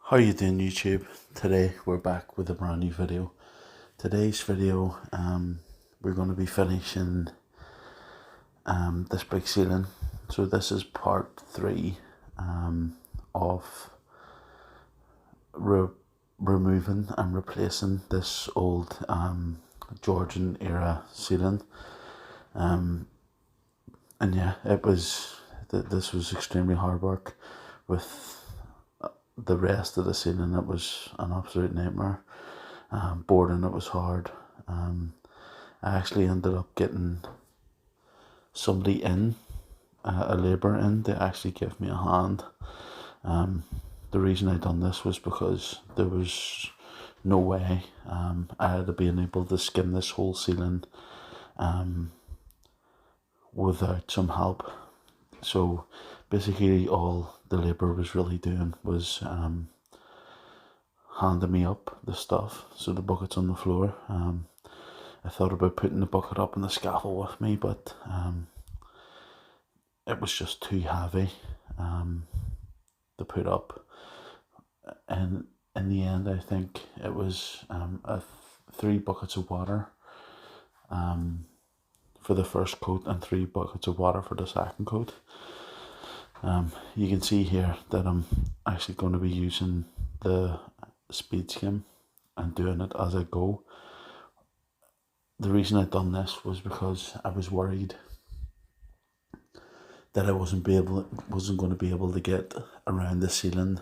How you doing, YouTube? Today we're back with a brand new video. Today's video, we're going to be finishing this big ceiling. So this is part 3 of removing and replacing this old Georgian era ceiling. And yeah, this was extremely hard work. With the rest of the ceiling, it was an absolute nightmare. Boarding it was hard. I actually ended up getting somebody in, a labourer in, to actually give me a hand. The reason I done this was because there was no way I had been able to skim this whole ceiling without some help. So basically all the labourer was really doing was handing me up the stuff. So the bucket's on the floor. I thought about putting the bucket up on the scaffold with me, but it was just too heavy to put up. And in the end, I think it was 3 buckets of water for the first coat and 3 buckets of water for the second coat. You can see here that I'm actually going to be using the speed skim and doing it as I go. The reason I done this was because I was worried that I wasn't going to be able to get around the ceiling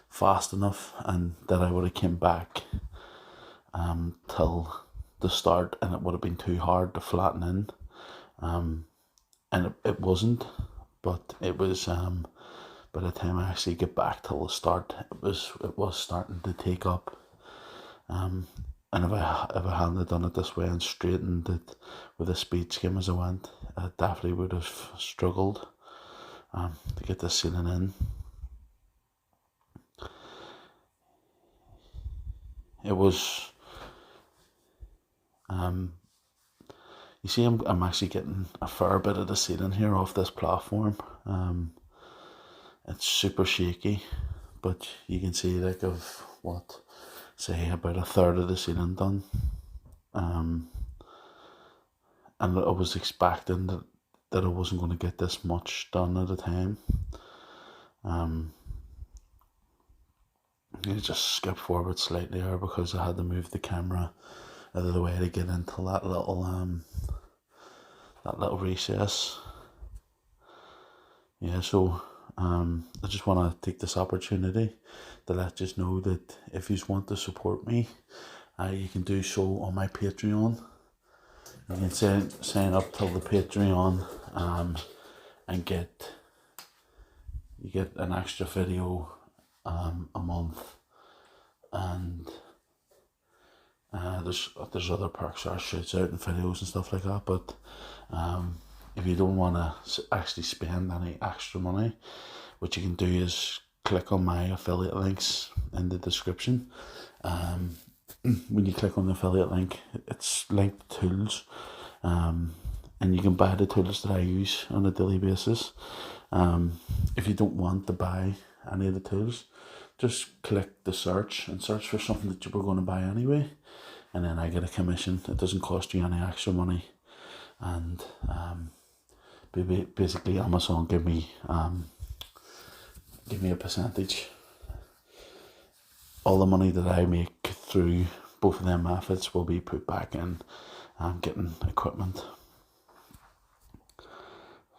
fast enough, and that I would have came back till the start, and it would have been too hard to flatten in. And it wasn't, but it was. By the time I actually get back till the start, it was starting to take up. And if I hadn't done it this way and straightened it with a speed skim as I went, I definitely would have struggled to get the ceiling in. It was, you see, I'm actually getting a fair bit of the ceiling here off this platform. It's super shaky, but you can see like of what, say about a third of the ceiling done. And I was expecting that I wasn't going to get this much done at a time. I just skipped forward slightly here because I had to move the camera out of the way to get into that little recess. Yeah, so I just want to take this opportunity to let you know that if you want to support me, you can do so on my Patreon. You can sign up till the Patreon and get an extra video a month, and there's other perks, or shoots out and videos and stuff like that. But if you don't want to actually spend any extra money, what you can do is click on my affiliate links in the description. When you click on the affiliate link, it's linked to tools, and you can buy the tools that I use on a daily basis. If you don't want to buy any of the tools, just click the search and search for something that you were going to buy anyway, and then I get a commission. It doesn't cost you any extra money, and basically Amazon give me a percentage. All the money that I make through both of them methods will be put back in getting equipment.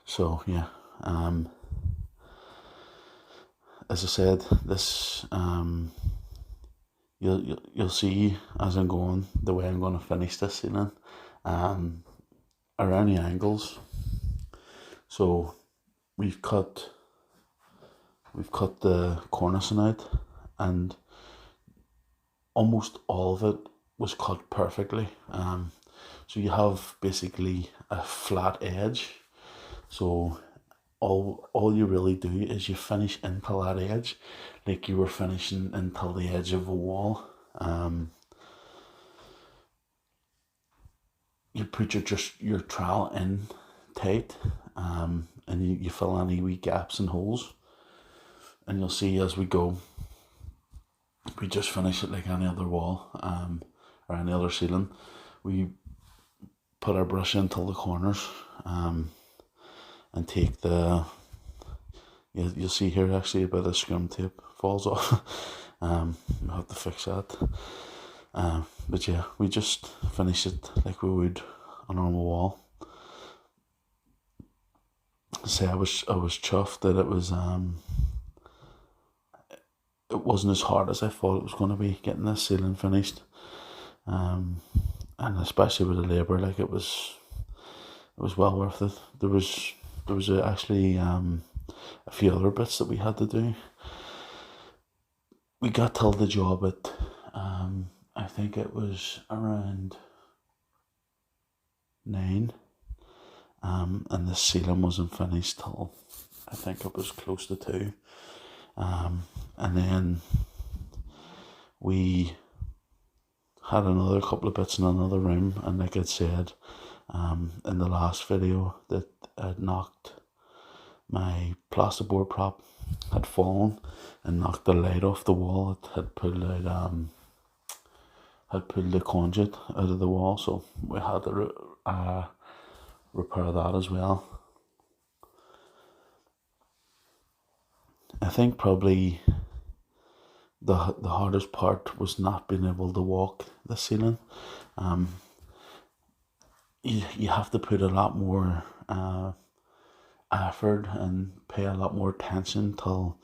So yeah, as I said, this you'll see as I'm going the way I'm going to finish this ceiling around the angles. So we've cut the cornicing out, and almost all of it was cut perfectly. So you have basically a flat edge. So all you really do is you finish into that edge like you were finishing until the edge of a wall. You put your trowel in tight, and you fill any wee gaps and holes, and you'll see as we go we just finish it like any other wall, or any other ceiling. We put our brush into the corners, and take you'll see here actually a bit of scrim tape falls off. We'll have to fix that. But yeah, we just finish it like we would a normal wall. Say I was chuffed that it wasn't as hard as I thought it was going to be getting this ceiling finished. And especially with the labour, like it was well worth it. There was actually a few other bits that we had to do. We got told the job at I think it was around 9, and the ceiling wasn't finished till I think it was close to 2, and then we had another couple of bits in another room, and like I said in the last video, that I'd knocked my plasterboard prop, had fallen and knocked the light off the wall. It had pulled the conduit out of the wall, so we had to repair that as well. I think probably the hardest part was not being able to walk the ceiling. You have to put a lot more effort and pay a lot more attention till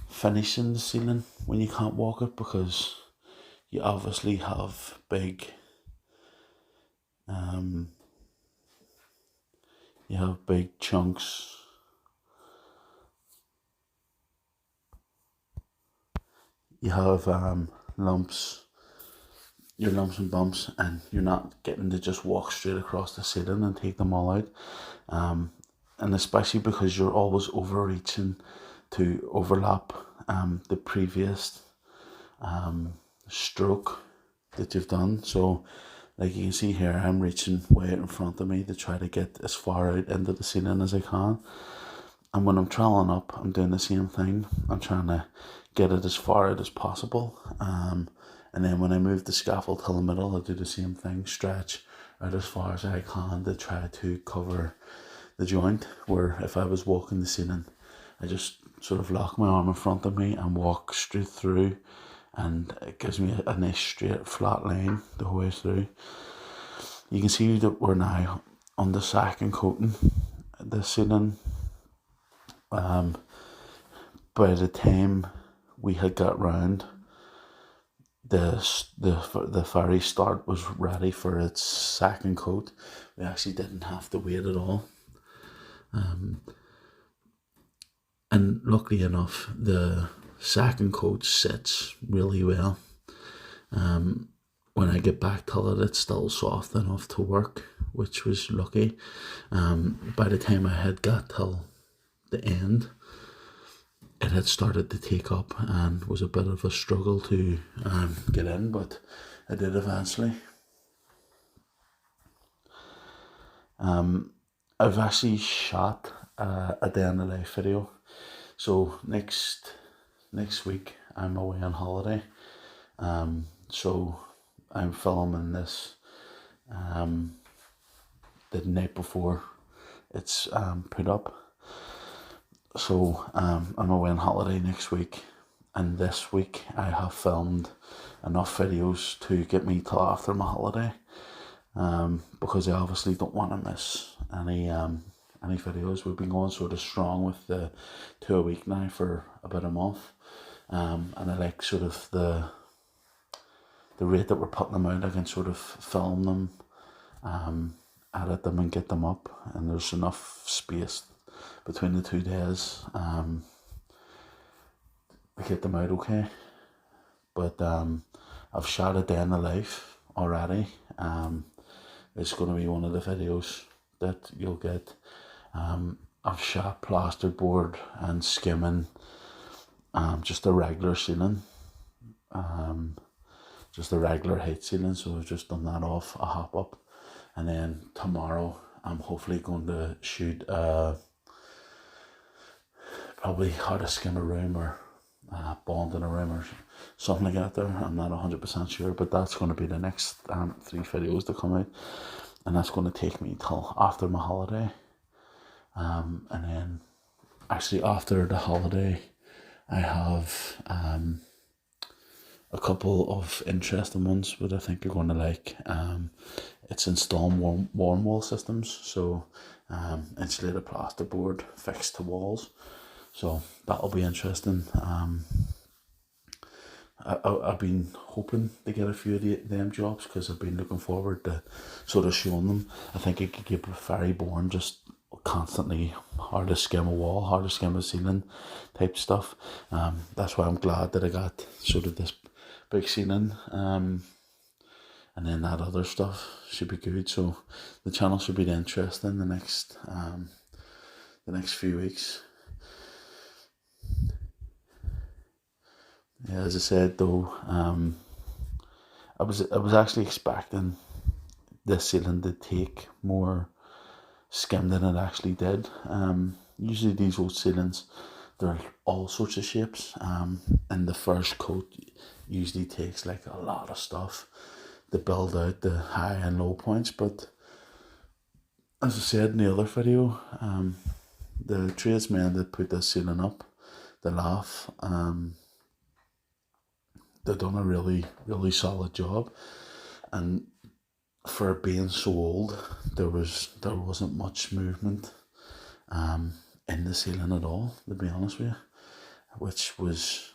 finishing the ceiling when you can't walk it, because you obviously have big chunks. You have lumps and bumps, and you're not getting to just walk straight across the ceiling and take them all out. And especially because you're always overreaching to overlap the previous stroke that you've done. So like you can see here, I'm reaching way out in front of me to try to get as far out into the ceiling as I can. And when I'm troweling up, I'm doing the same thing. I'm trying to get it as far out as possible. And then when I move the scaffold to the middle, I do the same thing, stretch out as far as I can to try to cover the joint. Where if I was walking the ceiling, I just sort of lock my arm in front of me and walk straight through, and it gives me a nice straight flat line the whole way through. You can see that we're now on the second coating the ceiling. By the time we had got round, the very start was ready for its second coat. We actually didn't have to wait at all. And luckily enough, the second coat sits really well. When I get back to it, it's still soft enough to work, which was lucky. By the time I had got till the end, it had started to take up and was a bit of a struggle to get in, but I did eventually. I've actually shot a day in the life video. So next week I'm away on holiday. So I'm filming this the night before it's put up. So I'm away on holiday next week, and this week I have filmed enough videos to get me till after my holiday, because I obviously don't want to miss any videos. We've been going sort of strong with the 2 a week now for about a month, and I like sort of the rate that we're putting them out. I can sort of film them, edit them and get them up, and there's enough space between the 2 days to get them out okay. But I've shot a day in the life already. It's going to be one of the videos that you'll get. I've shot plasterboard and skimming just a regular ceiling, just a regular height ceiling, so I've just done that off a hop up. And then tomorrow I'm hopefully going to shoot probably how to skim a room, or bond in a room or something like that there. I'm not 100% sure, but that's going to be the next 3 videos to come out, and that's going to take me till after my holiday. And then actually after the holiday I have a couple of interesting ones that I think you're going to like. It's installing warm wall systems, so insulated plasterboard fixed to walls, so that'll be interesting. I've been hoping to get a few of them jobs because I've been looking forward to sort of showing them. I think it could get very boring just constantly hard to skim a wall, hard to skim a ceiling type stuff. That's why I'm glad that I got sort of this big ceiling, and then that other stuff should be good. So the channel should be interesting the next few weeks. Yeah, as I said though, I was actually expecting this ceiling to take more skim than it actually did. Usually these old ceilings, they're all sorts of shapes, and the first coat usually takes like a lot of stuff to build out the high and low points. But as I said in the other video, the tradesmen that put this ceiling up, they laugh. They've done a really, really solid job, and for being so old, there wasn't much movement in the ceiling at all, to be honest with you, which was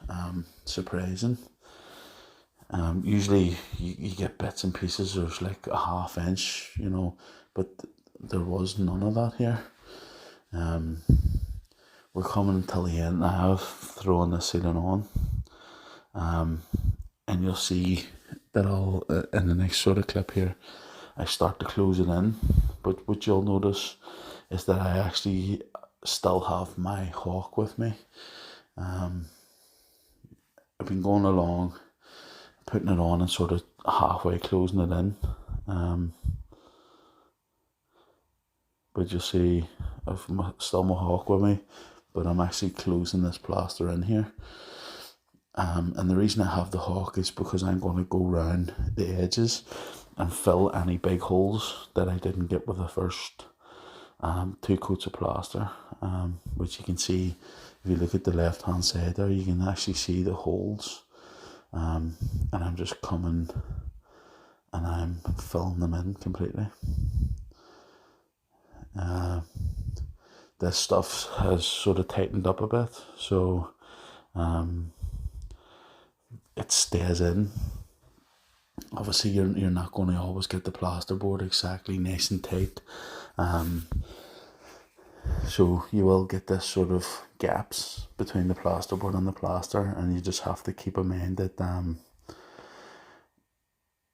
surprising. Usually you get bits and pieces, there's like a half inch, but there was none of that here. We're coming till the end now of throwing the ceiling on, and you'll see that I'll in the next sort of clip here I start to close it in. But what you'll notice is that I actually still have my hawk with me. I've been going along, putting it on and sort of halfway closing it in, but you'll see I've still my hawk with me, but I'm actually closing this plaster in here. And the reason I have the hawk is because I'm going to go around the edges and fill any big holes that I didn't get with the first 2 coats of plaster, which you can see if you look at the left hand side there, you can actually see the holes, and I'm just coming and I'm filling them in completely. This stuff has sort of tightened up a bit, so it stays in. Obviously you're not going to always get the plasterboard exactly nice and tight, so you will get this sort of gaps between the plasterboard and the plaster, and you just have to keep in mind that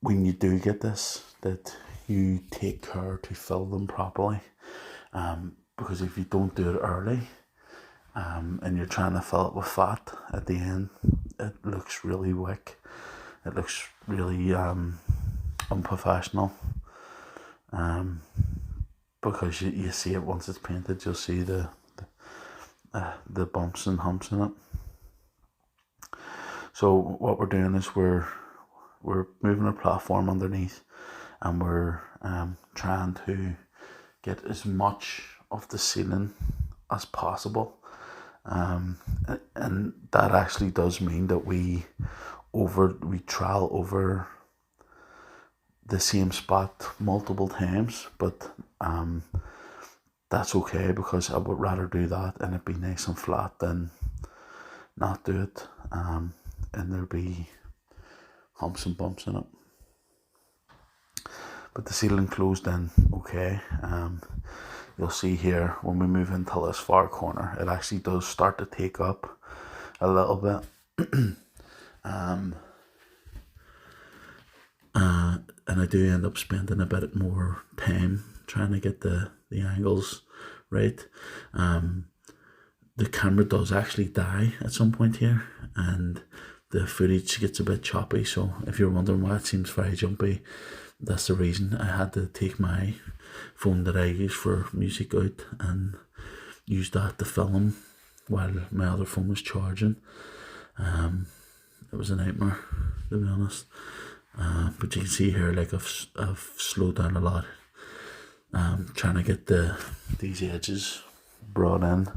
when you do get this, that you take care to fill them properly, because if you don't do it early, and you're trying to fill it with fat at the end, it looks really wick. It looks really unprofessional, because you see it once it's painted. You'll see the bumps and humps in it. So what we're doing is we're moving a platform underneath, and we're trying to get as much of the ceiling as possible, and that actually does mean that we trowel over the same spot multiple times, but that's okay, because I would rather do that and it be nice and flat than not do it, and there'll be humps and bumps in it. But the ceiling closed in okay. You'll see here when we move into this far corner, it actually does start to take up a little bit. And I do end up spending a bit more time trying to get the angles right. The camera does actually die at some point here, and the footage gets a bit choppy, so if you're wondering why it seems very jumpy, that's the reason. I had to take my phone that I use for music out and use that to film while my other phone was charging. It was a nightmare, to be honest. But you can see here, like I've slowed down a lot. Trying to get these edges brought in,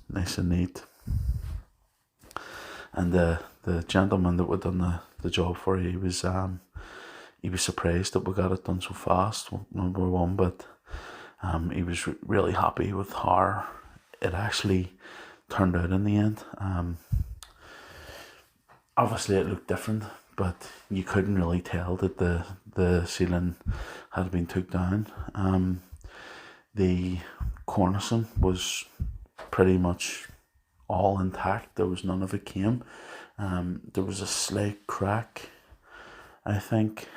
nice and neat. And the gentleman that we'd done the job for, he was surprised that we got it done so fast. Number one, but he was really happy with how it actually turned out in the end. Obviously it looked different, but you couldn't really tell that the ceiling had been took down. The cornicing was pretty much all intact. There was none of it came. There was a slight crack, I think,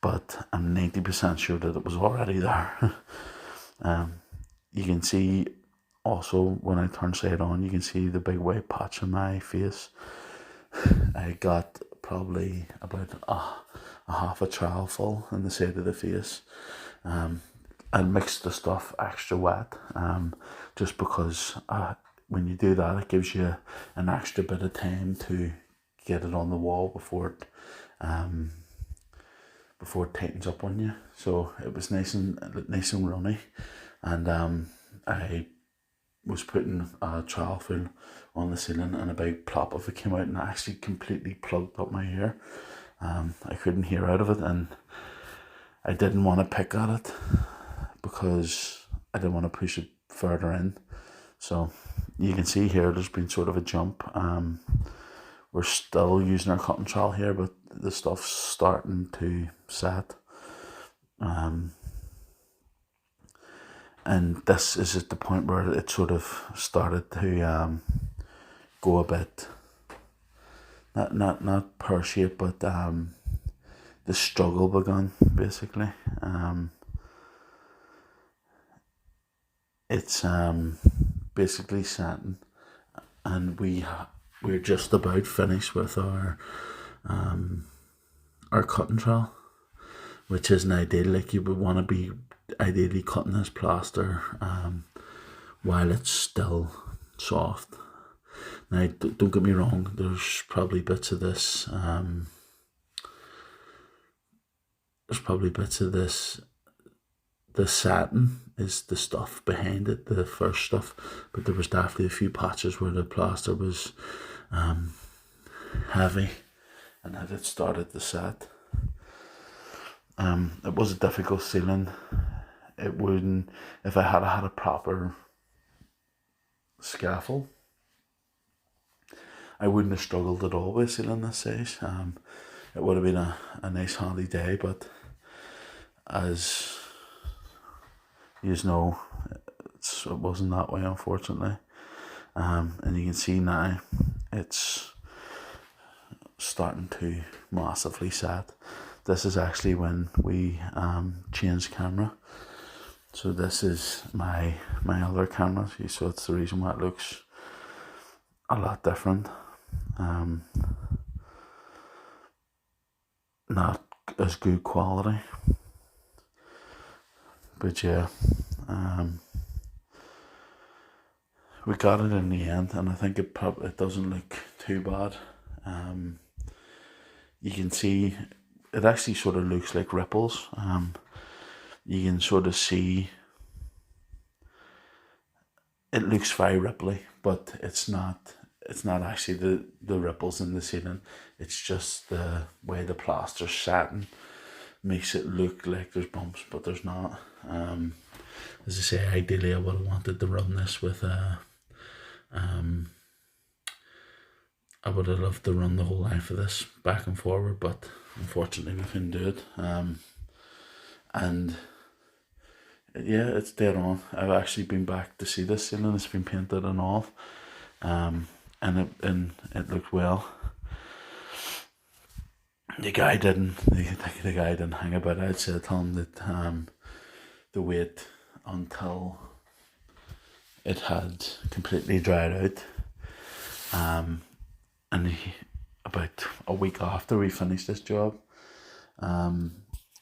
but I'm 90% sure that it was already there. You can see also when I turn side on, you can see the big white patch on my face. I got probably about a half a trowel full in the side of the face. I mixed the stuff extra wet, just because when you do that, it gives you an extra bit of time to get it on the wall before it tightens up on you. So it was nice and runny, and I was putting a trowel full on the ceiling, and a big plop of it came out and actually completely plugged up my ear. I couldn't hear out of it, and I didn't want to pick at it because I didn't want to push it further in. So you can see here there's been sort of a jump. We're still using our cotton trowel here, but the stuff's starting to set. And this is at the point where it sort of started to go a bit, not pear-shaped, but the struggle begun, basically. It's basically satin, and we're just about finished with our cutting trowel, which isn't ideal. Like, you would want to be ideally cutting this plaster while it's still soft. Now, don't get me wrong, there's probably bits of this the satin is the stuff behind it, the first stuff, but there was definitely a few patches where the plaster was heavy and that it started to set. It was a difficult ceiling. It wouldn't, if I had a proper scaffold, I wouldn't have struggled at all with sealing this size. It would have been a nice handy day, but as you know, it wasn't that way, unfortunately. And you can see now it's starting to massively set. This is actually when we changed camera. So this is my other camera, so it's the reason why it looks a lot different. Not as good quality, but yeah, we got it in the end, and I think it doesn't look too bad. You can see it actually sort of looks like ripples. You can sort of see it looks very ripply, but it's not. It's not actually the ripples in the ceiling. It's just the way the plaster's satin makes it look like there's bumps, but there's not. As I say, ideally I would have wanted to run this with a I would have loved to run the whole life of this back and forward, but unfortunately we couldn't do it. And yeah, it's dead on. I've actually been back to see this ceiling. It's been painted and all, and it looked well. The guy didn't hang about. I'd say tell him that the wait until it had completely dried out. And about a week after we finished this job,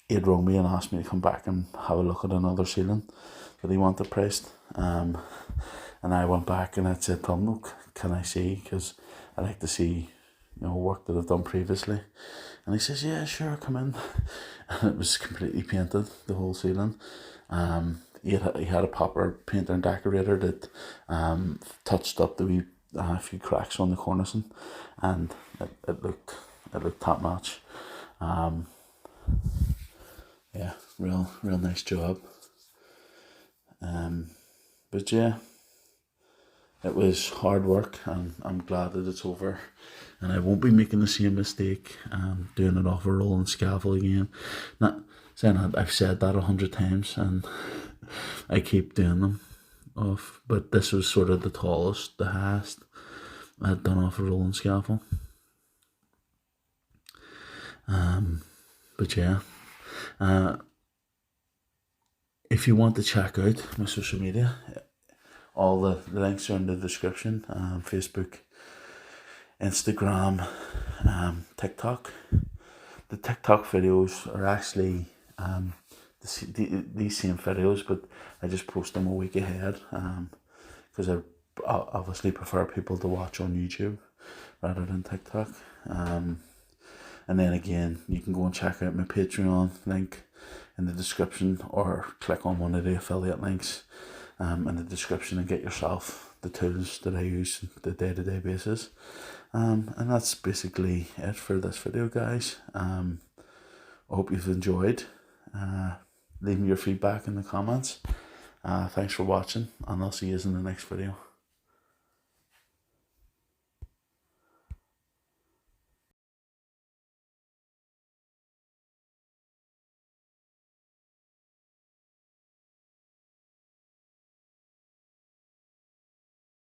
he'd rung me and asked me to come back and have a look at another ceiling that he wanted priced. And I went back and I said to him, look, can I see? Because I like to see, work that I've done previously. And he says, yeah, sure, come in. And it was completely painted, the whole ceiling. He had a proper painter and decorator that touched up the wee few cracks on the cornicing, and it looked top notch. Yeah, real nice job. But yeah, it was hard work, and I'm glad that it's over. And I won't be making the same mistake, doing it off a rolling scaffold again. Not saying that I've said that 100 times, and I keep doing them off. But this was sort of the tallest, the highest I'd done off a rolling scaffold. But yeah, if you want to check out my social media, all the links are in the description. Facebook, Instagram, TikTok. The TikTok videos are actually these same videos, but I just post them a week ahead, because I obviously prefer people to watch on YouTube rather than TikTok. And then again, you can go and check out my Patreon link in the description, or click on one of the affiliate links in the description and get yourself the tools that I use on the day-to-day basis. And that's basically it for this video, guys. I hope you've enjoyed. Leave me your feedback in the comments. Thanks for watching, and I'll see you in the next video.